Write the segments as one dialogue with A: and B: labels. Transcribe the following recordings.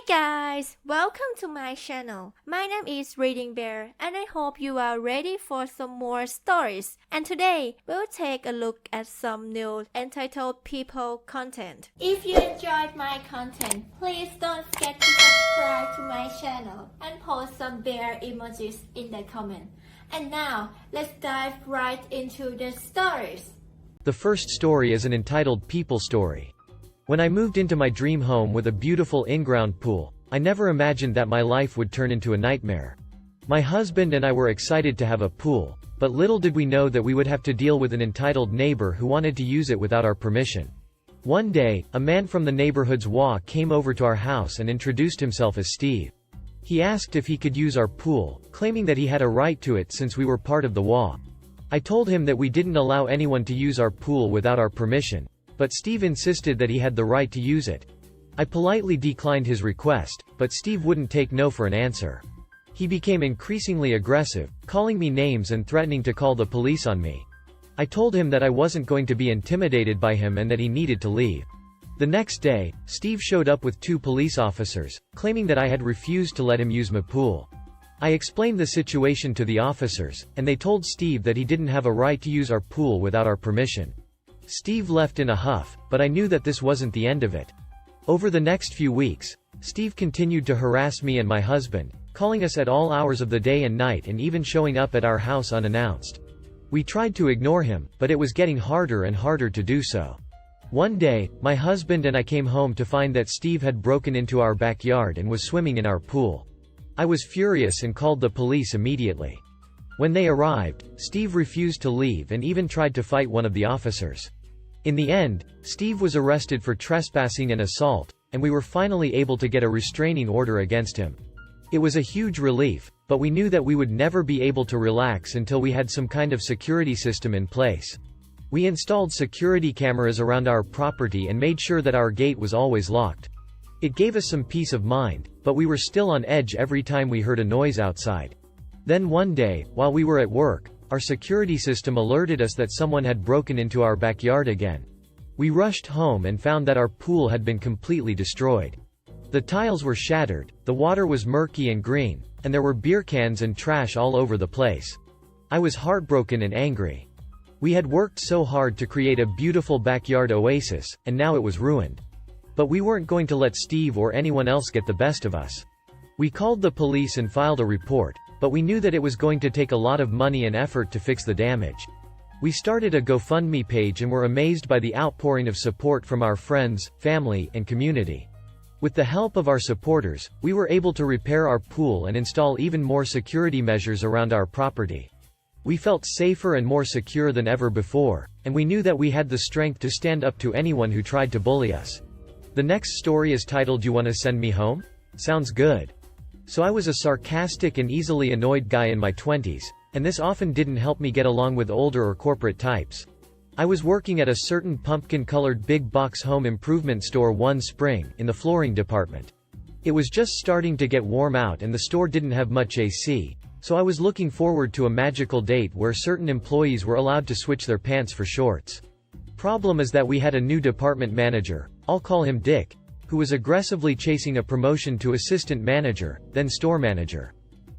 A: guys, welcome to my channel. My name is ReadingBear and I hope you are ready for some more stories. And today, we'll take a look at some new entitled people content. If you enjoyed my content, please don't forget to subscribe to my channel and post some bear emojis in the comment. And now, let's dive right into the stories.
B: The first story is an entitled people story. When I moved into my dream home with a beautiful in-ground pool, I never imagined that my life would turn into a nightmare. My husband and I were excited to have a pool, but little did we know that we would have to deal with an entitled neighbor who wanted to use it without our permission. One day, a man from the neighborhood's WA came over to our house and introduced himself as Steve. He asked if he could use our pool, claiming that he had a right to it since we were part of the WA. I told him that we didn't allow anyone to use our pool without our permission, but Steve insisted that he had the right to use it. I politely declined his request, but Steve wouldn't take no for an answer. He became increasingly aggressive, calling me names and threatening to call the police on me. I told him that I wasn't going to be intimidated by him and that he needed to leave. The next day, Steve showed up with 2 police officers, claiming that I had refused to let him use my pool. I explained the situation to the officers, and they told Steve that he didn't have a right to use our pool without our permission. Steve left in a huff, but I knew that this wasn't the end of it. Over the next few weeks, Steve continued to harass me and my husband, calling us at all hours of the day and night and even showing up at our house unannounced. We tried to ignore him, but it was getting harder and harder to do so. One day, my husband and I came home to find that Steve had broken into our backyard and was swimming in our pool. I was furious and called the police immediately. When they arrived, Steve refused to leave and even tried to fight one of the officers. In the end, Steve was arrested for trespassing and assault, and we were finally able to get a restraining order against him. It was a huge relief, but we knew that we would never be able to relax until we had some kind of security system in place. We installed security cameras around our property and made sure that our gate was always locked. It gave us some peace of mind, but we were still on edge every time we heard a noise outside. Then one day, while we were at work, our security system alerted us that someone had broken into our backyard again. We rushed home and found that our pool had been completely destroyed. The tiles were shattered, the water was murky and green, and there were beer cans and trash all over the place. I was heartbroken and angry. We had worked so hard to create a beautiful backyard oasis, and now it was ruined. But we weren't going to let Steve or anyone else get the best of us. We called the police and filed a report, but we knew that it was going to take a lot of money and effort to fix the damage. We started a GoFundMe page and were amazed by the outpouring of support from our friends, family, and community. With the help of our supporters, we were able to repair our pool and install even more security measures around our property. We felt safer and more secure than ever before, and we knew that we had the strength to stand up to anyone who tried to bully us. The next story is titled "You Wanna Send Me Home?" Sounds good. So I was a sarcastic and easily annoyed guy in my 20s, and this often didn't help me get along with older or corporate types. I was working at a certain pumpkin-colored big box home improvement store one spring, in the flooring department. It was just starting to get warm out and the store didn't have much AC, so I was looking forward to a magical date where certain employees were allowed to switch their pants for shorts. Problem is that we had a new department manager, I'll call him Dick, who was aggressively chasing a promotion to assistant manager, then store manager.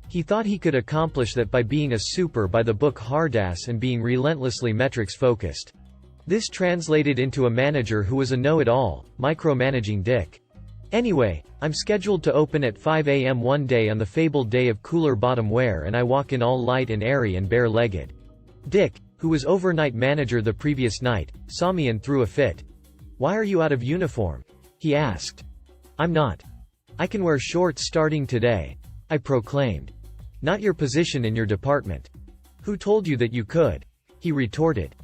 B: He thought he could accomplish that by being a super by-the-book hardass and being relentlessly metrics-focused. This translated into a manager who was a know-it-all, micromanaging Dick. Anyway, I'm scheduled to open at 5 a.m. one day on the fabled day of cooler bottom wear and I walk in all light and airy and bare-legged. Dick, who was overnight manager the previous night, saw me and threw a fit. "Why are you out of uniform?" he asked. "I'm not. I can wear shorts starting today," I proclaimed. "Not your position in your department. Who told you that you could?" he retorted.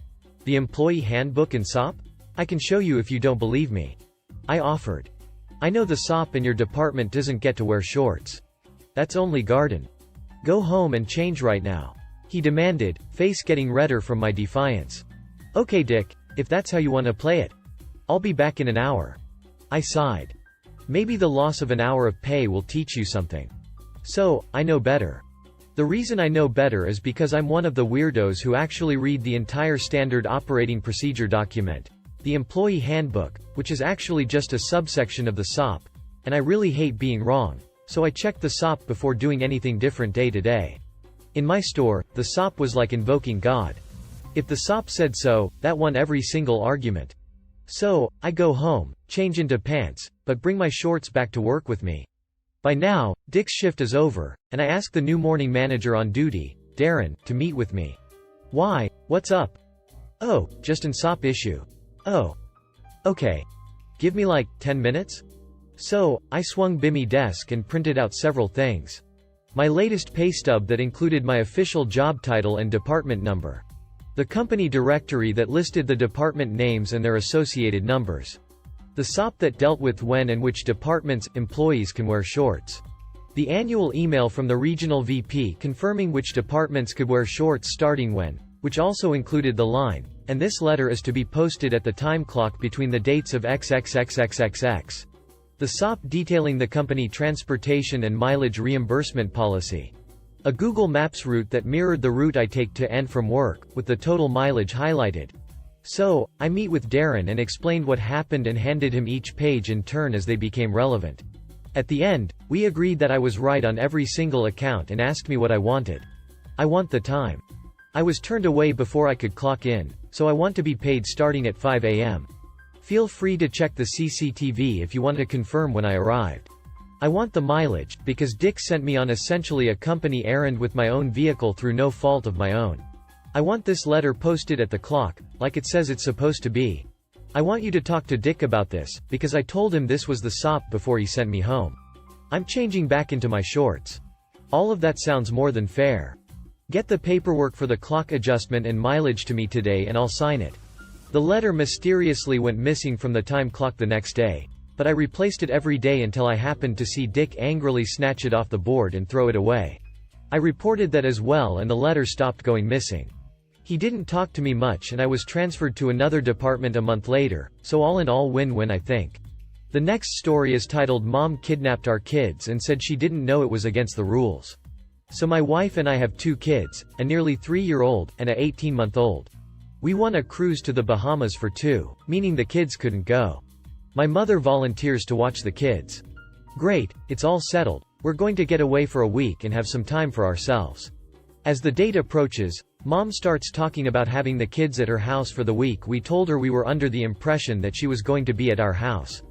B: "The employee handbook and SOP? I can show you if you don't believe me," I offered. "I know the SOP in your department doesn't get to wear shorts. That's only garden. Go home and change right now," he demanded, face getting redder from my defiance. "Okay Dick, if that's how you want to play it. I'll be back in an hour." I sighed. Maybe the loss of an hour of pay will teach you something. So, I know better. The reason I know better is because I'm one of the weirdos who actually read the entire standard operating procedure document, the employee handbook, which is actually just a subsection of the SOP, and I really hate being wrong. So I checked the SOP before doing anything different day to day. In my store, the SOP was like invoking God. If the SOP said so, that won every single argument. So, I go home, change into pants, but bring my shorts back to work with me. By now, Dick's shift is over, and I ask the new morning manager on duty, Darren, to meet with me. Why? What's up? Oh, just an SOP issue. Oh. Okay. Give me like 10 minutes? So, I swung by my desk and printed out several things. My latest pay stub that included my official job title and department number. The company directory that listed the department names and their associated numbers. The SOP that dealt with when and which departments' employees can wear shorts. The annual email from the regional VP confirming which departments could wear shorts starting when, which also included the line, and this letter is to be posted at the time clock between the dates of XXXXXX. The SOP detailing the company transportation and mileage reimbursement policy. A Google Maps route that mirrored the route I take to and from work, with the total mileage highlighted. So, I meet with Darren and explained what happened and handed him each page in turn as they became relevant. At the end, we agreed that I was right on every single account and asked me what I wanted. I want the time. I was turned away before I could clock in, so I want to be paid starting at 5 a.m. Feel free to check the CCTV if you want to confirm when I arrived. I want the mileage, because Dick sent me on essentially a company errand with my own vehicle through no fault of my own. I want this letter posted at the clock, like it says it's supposed to be. I want you to talk to Dick about this, because I told him this was the SOP before he sent me home. I'm changing back into my shorts. All of that sounds more than fair. Get the paperwork for the clock adjustment and mileage to me today and I'll sign it. The letter mysteriously went missing from the time clock the next day, but I replaced it every day until I happened to see Dick angrily snatch it off the board and throw it away. I reported that as well and the letter stopped going missing. He didn't talk to me much and I was transferred to another department a month later, so all in all win-win I think. The next story is titled Mom Kidnapped Our Kids and said she didn't know it was against the rules. So my wife and I have 2 kids, a nearly 3-year-old, and a 18-month-old. We won a cruise to the Bahamas for 2, meaning the kids couldn't go. My mother volunteers to watch the kids. Great, it's all settled, we're going to get away for a week and have some time for ourselves. As the date approaches, Mom starts talking about having the kids at her house for the week. We told her we were under the impression that she was going to be at our house.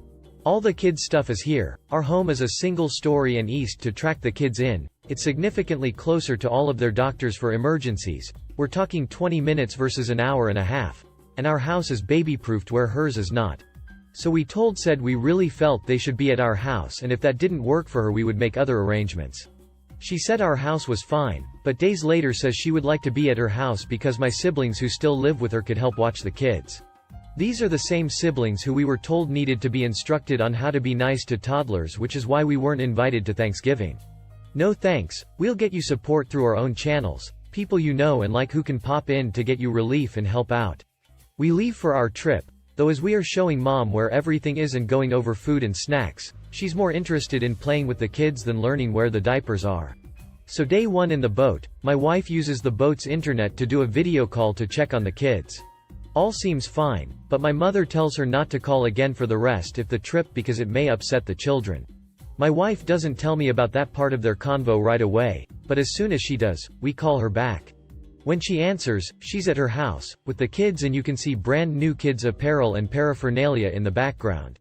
B: All the kids' stuff is here, our home is a single story and east to track the kids in, it's significantly closer to all of their doctors for emergencies, we're talking 20 minutes versus an hour and a half, and our house is baby-proofed where hers is not. So we said we really felt they should be at our house and if that didn't work for her we would make other arrangements. She said our house was fine, but days later says she would like to be at her house because my siblings who still live with her could help watch the kids. These are the same siblings who we were told needed to be instructed on how to be nice to toddlers, which is why we weren't invited to Thanksgiving. No thanks, we'll get you support through our own channels, people you know and like who can pop in to get you relief and help out. We leave for our trip, though as we are showing Mom where everything is and going over food and snacks, she's more interested in playing with the kids than learning where the diapers are. So day 1 in the boat, my wife uses the boat's internet to do a video call to check on the kids. All seems fine, but my mother tells her not to call again for the rest of the trip because it may upset the children. My wife doesn't tell me about that part of their convo right away, but as soon as she does, we call her back. When she answers, she's at her house, with the kids and you can see brand new kids apparel and paraphernalia in the background.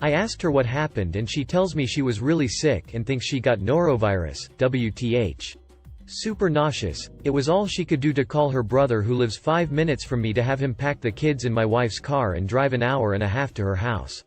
B: I asked her what happened and she tells me she was really sick and thinks she got norovirus, WTH. Super nauseous, it was all she could do to call her brother who lives 5 minutes from me to have him pack the kids in my wife's car and drive an hour and a half to her house.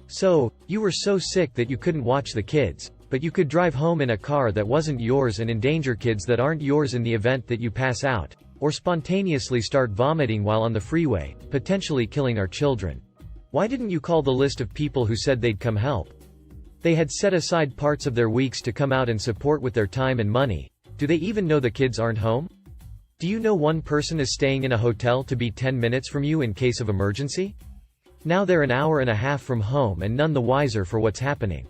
B: So, you were so sick that you couldn't watch the kids, but you could drive home in a car that wasn't yours and endanger kids that aren't yours in the event that you pass out, or spontaneously start vomiting while on the freeway, potentially killing our children. Why didn't you call the list of people who said they'd come help? They had set aside parts of their weeks to come out and support with their time and money. Do they even know the kids aren't home? Do you know one person is staying in a hotel to be 10 minutes from you in case of emergency? Now they're an hour and a half from home and none the wiser for what's happening.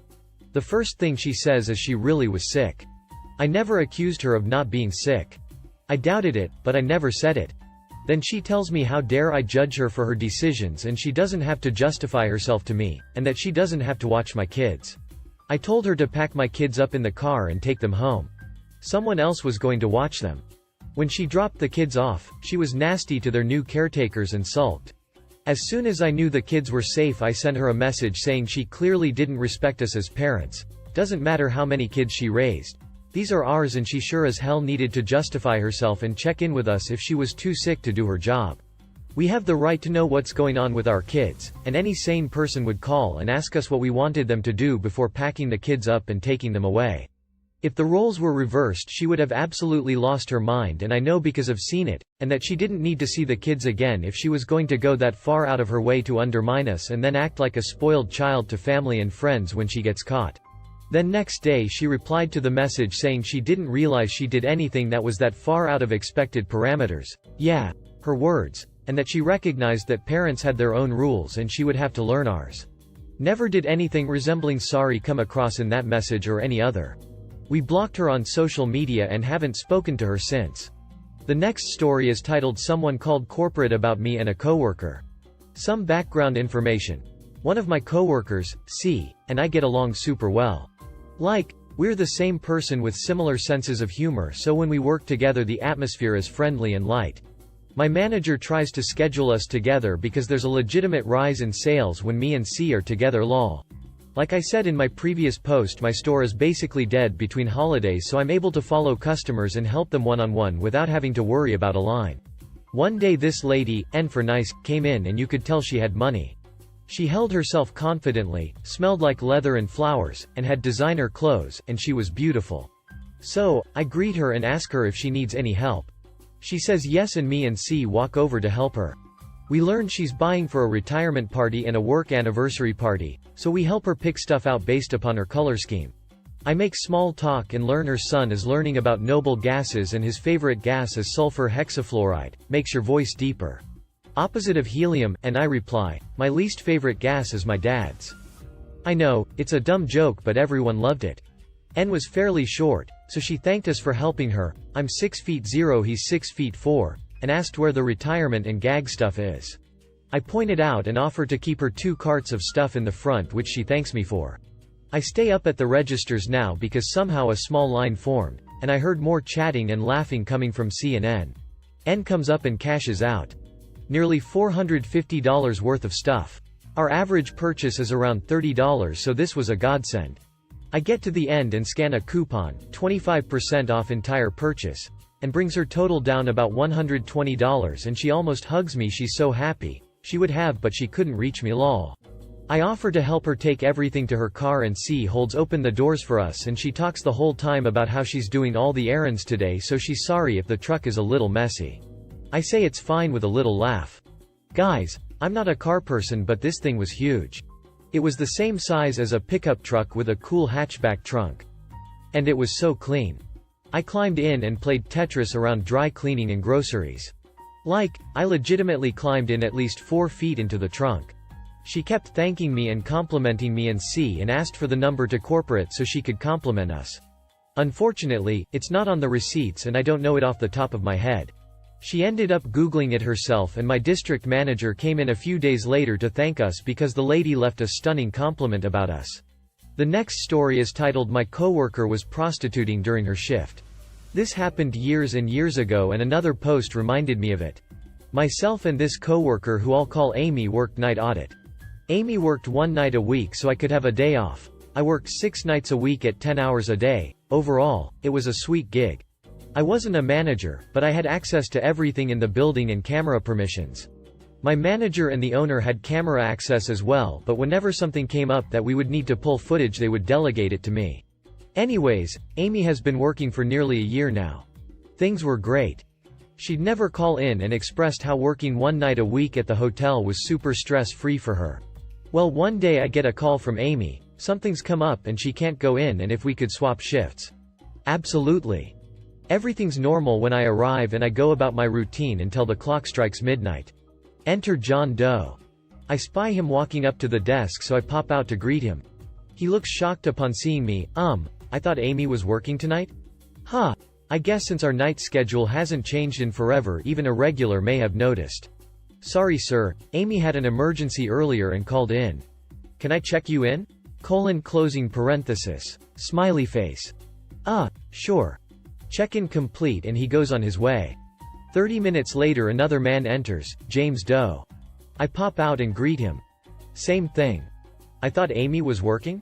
B: The first thing she says is she really was sick. I never accused her of not being sick. I doubted it, but I never said it. Then she tells me how dare I judge her for her decisions and she doesn't have to justify herself to me, and that she doesn't have to watch my kids. I told her to pack my kids up in the car and take them home. Someone else was going to watch them. When she dropped the kids off, she was nasty to their new caretakers and sulked. As soon as I knew the kids were safe, I sent her a message saying she clearly didn't respect us as parents. Doesn't matter how many kids she raised. These are ours, and she sure as hell needed to justify herself and check in with us if she was too sick to do her job. We have the right to know what's going on with our kids, and any sane person would call and ask us what we wanted them to do before packing the kids up and taking them away. If the roles were reversed, she would have absolutely lost her mind, and I know because I've seen it, and that she didn't need to see the kids again if she was going to go that far out of her way to undermine us and then act like a spoiled child to family and friends when she gets caught. Then next day she replied to the message saying she didn't realize she did anything that was that far out of expected parameters. Yeah, her words. And that she recognized that parents had their own rules and she would have to learn ours. Never did anything resembling sorry come across in that message or any other. We blocked her on social media and haven't spoken to her since. The next story is titled Someone Called Corporate About Me and a Coworker. Some background information. One of my coworkers, C, and I get along super well. We're the same person with similar senses of humor, so when we work together the atmosphere is friendly and light. My manager tries to schedule us together because there's a legitimate rise in sales when me and C are together lol. Like I said in my previous post, my store is basically dead between holidays, so I'm able to follow customers and help them one-on-one without having to worry about a line. One day this lady, N for nice, came in and you could tell she had money. She held herself confidently, smelled like leather and flowers, and had designer clothes, and she was beautiful. So, I greet her and ask her if she needs any help. She says yes, and me and C walk over to help her. We learn she's buying for a retirement party and a work anniversary party, so we help her pick stuff out based upon her color scheme. I make small talk and learn her son is learning about noble gases and his favorite gas is sulfur hexafluoride, makes your voice deeper. Opposite of helium, and I reply, my least favorite gas is my dad's. I know, it's a dumb joke but everyone loved it. N was fairly short, so she thanked us for helping her. I'm 6'0", he's 6'4", and asked where the retirement and gag stuff is. I pointed out and offered to keep her 2 carts of stuff in the front, which she thanks me for. I stay up at the registers now because somehow a small line formed, and I heard more chatting and laughing coming from C and N. N comes up and cashes out. Nearly $450 worth of stuff. Our average purchase is around $30, so this was a godsend. I get to the end and scan a coupon, 25% off entire purchase, and brings her total down about $120, and she almost hugs me. She's so happy. She would have, but she couldn't reach me lol. I offer to help her take everything to her car and C holds open the doors for us, and she talks the whole time about how she's doing all the errands today, so she's sorry if the truck is a little messy. I say it's fine with a little laugh. Guys, I'm not a car person, but this thing was huge. It was the same size as a pickup truck with a cool hatchback trunk. And it was so clean. I climbed in and played Tetris around dry cleaning and groceries. I legitimately climbed in at least 4 feet into the trunk. She kept thanking me and complimenting me and C and asked for the number to corporate so she could compliment us. Unfortunately, it's not on the receipts and I don't know it off the top of my head. She ended up Googling it herself, and my district manager came in a few days later to thank us because the lady left a stunning compliment about us. The next story is titled My Coworker Was Prostituting During Her Shift. This happened years and years ago, and another post reminded me of it. Myself and this coworker, who I'll call Amy, worked night audit. Amy worked 1 night a week so I could have a day off. I worked 6 nights a week at 10 hours a day. Overall, it was a sweet gig. I wasn't a manager, but I had access to everything in the building and camera permissions. My manager and the owner had camera access as well, but whenever something came up that we would need to pull footage, they would delegate it to me. Anyways, Amy has been working for nearly a year now. Things were great. She'd never call in and expressed how working 1 night a week at the hotel was super stress-free for her. Well, one day I get a call from Amy. Something's come up and she can't go in, and if we could swap shifts. Absolutely. Everything's normal when I arrive and I go about my routine until the clock strikes midnight. Enter John Doe. I spy him walking up to the desk, so I pop out to greet him. He looks shocked upon seeing me. I thought Amy was working tonight? Huh. I guess since our night schedule hasn't changed in forever, even a regular may have noticed. Sorry sir, Amy had an emergency earlier and called in. Can I check you in? closing parenthesis. Smiley face. Sure. Check-in complete and he goes on his way. 30 minutes later another man enters, James Doe. I pop out and greet him. Same thing. I thought Amy was working?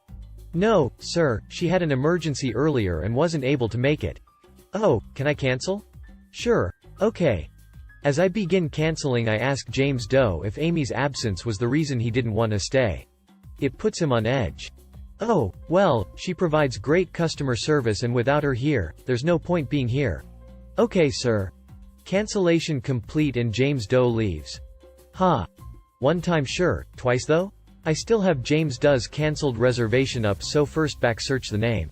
B: No, sir, she had an emergency earlier and wasn't able to make it. Oh, can I cancel? Sure, okay. As I begin canceling I ask James Doe if Amy's absence was the reason he didn't want to stay. It puts him on edge. Oh, well, she provides great customer service and without her here, there's no point being here. Okay sir. Cancellation complete and James Doe leaves. One time sure, twice though? I still have James Doe's cancelled reservation up, so first back search the name.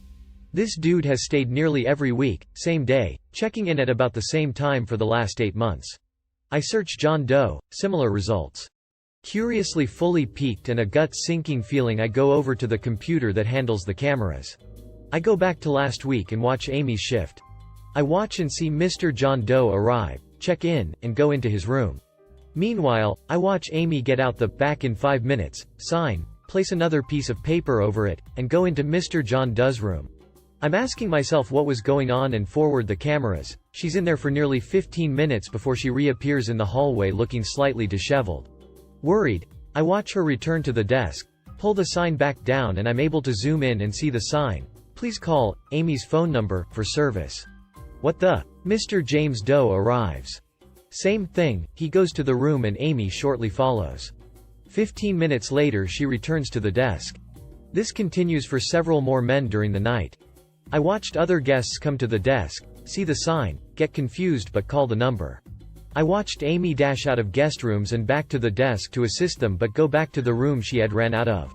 B: This dude has stayed nearly every week, same day, checking in at about the same time for the last 8 months. I search John Doe, similar results. Curiously fully piqued and a gut-sinking feeling I go over to the computer that handles the cameras. I go back to last week and watch Amy's shift. I watch and see Mr. John Doe arrive, check in, and go into his room. Meanwhile, I watch Amy get out the "back in 5 minutes" sign, place another piece of paper over it, and go into Mr. John Doe's room. I'm asking myself what was going on and forward the cameras. She's in there for nearly 15 minutes before she reappears in the hallway looking slightly disheveled. Worried, I watch her return to the desk, pull the sign back down and I'm able to zoom in and see the sign. Please call Amy's phone number for service. What the? Mr. James Doe arrives. Same thing, he goes to the room and Amy shortly follows. 15 minutes later she returns to the desk. This continues for several more men during the night. I watched other guests come to the desk, see the sign, get confused but call the number. I watched Amy dash out of guest rooms and back to the desk to assist them but go back to the room she had ran out of.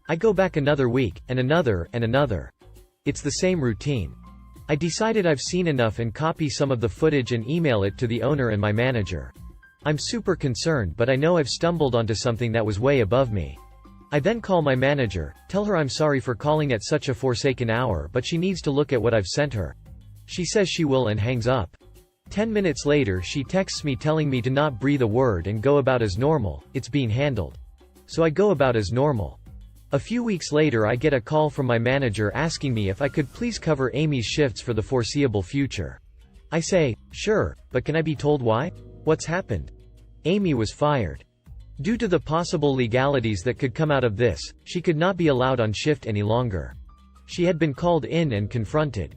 B: I go back another week, and another, and another. It's the same routine. I decided I've seen enough and copy some of the footage and email it to the owner and my manager. I'm super concerned but I know I've stumbled onto something that was way above me. I then call my manager, tell her I'm sorry for calling at such a forsaken hour but she needs to look at what I've sent her. She says she will and hangs up. 10 minutes later she texts me telling me to not breathe a word and go about as normal, it's being handled. So I go about as normal. A few weeks later I get a call from my manager asking me if I could please cover Amy's shifts for the foreseeable future. I say, sure, but can I be told why? What's happened? Amy was fired. Due to the possible legalities that could come out of this, she could not be allowed on shift any longer. She had been called in and confronted.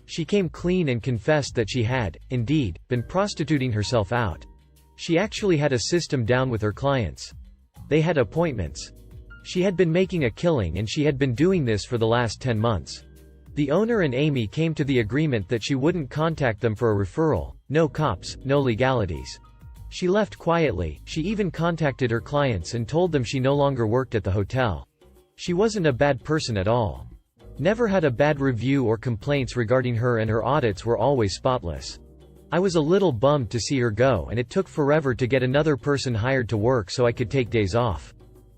B: She came clean and confessed that she had, indeed, been prostituting herself out. She actually had a system down with her clients. They had appointments. She had been making a killing and she had been doing this for the last 10 months. The owner and Amy came to the agreement that she wouldn't contact them for a referral, no cops, no legalities. She left quietly, she even contacted her clients and told them she no longer worked at the hotel. She wasn't a bad person at all. Never had a bad review or complaints regarding her and her audits were always spotless. I was a little bummed to see her go and it took forever to get another person hired to work so I could take days off.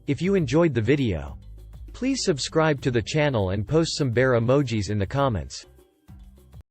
B: If you enjoyed the video, please subscribe to the channel and post some bear emojis in the comments.